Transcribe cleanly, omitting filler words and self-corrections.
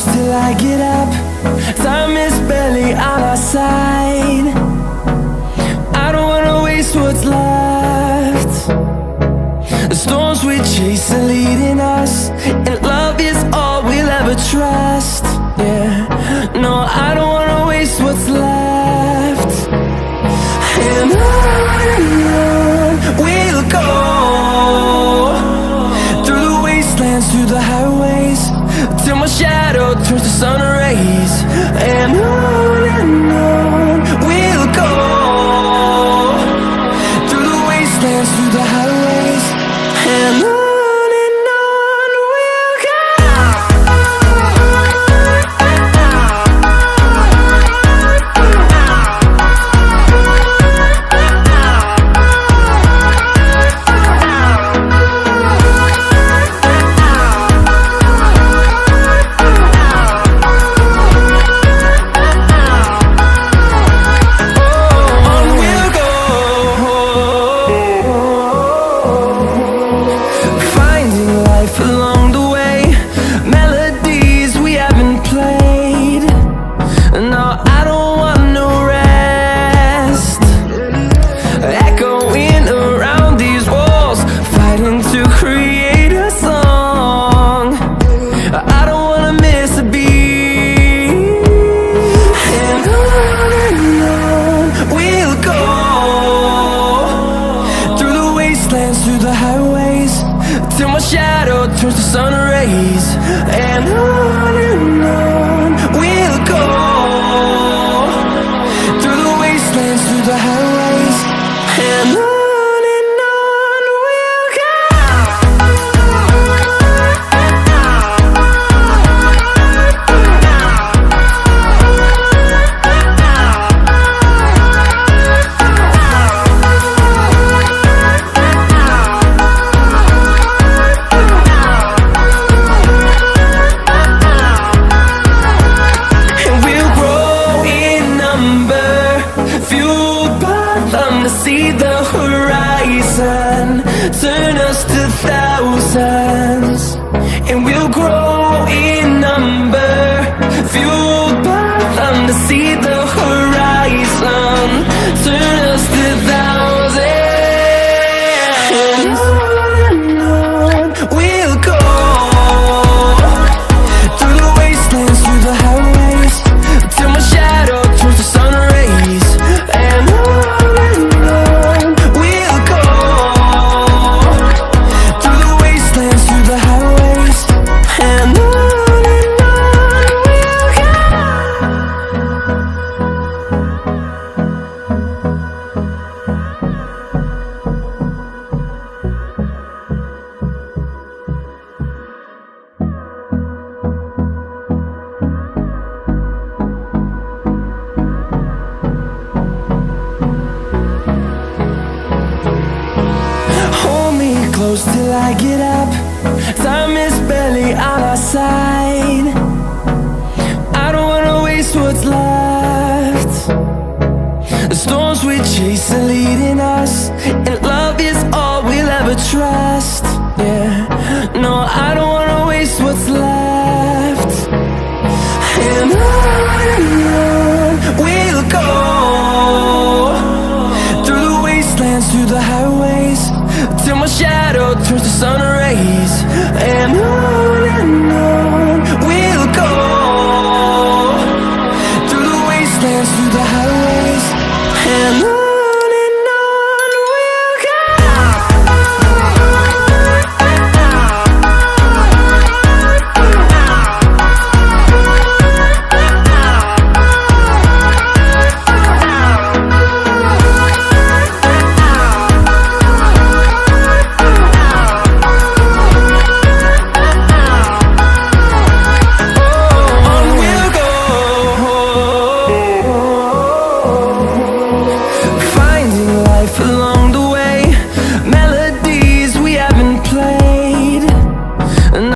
close till I get up. Time is barely on our side. I don't wanna waste what's left. The storms we chase are leading us, and love is all we'll ever trust. Yeah, no, I don't wanna waste what's left. And on we'll go, through the wastelands, through the highways, till my shadow turns to sun rays. And on we'll go, through the wastelands, through the highways, and on. Along the way, melodies we haven't played. No, I don't want no rest. Echoing around these walls, fighting to create a song. I don't wanna miss a beat. And on we'll go, through the wastelands, through the highways, till my shadow turns to sun rays. And on we'll go, through the wastelands, through the highways, and on we'll go. See the horizon, turn us to thousands, and we'll grow in number, fueled by them. To see the horizon, turn us to thousands, and on we'll go, through the wastelands, through the highways, till my shadow turns to sun rays. And close till I get up. Time is barely on our side. I don't wanna waste what's left. The storms we chase are leading us,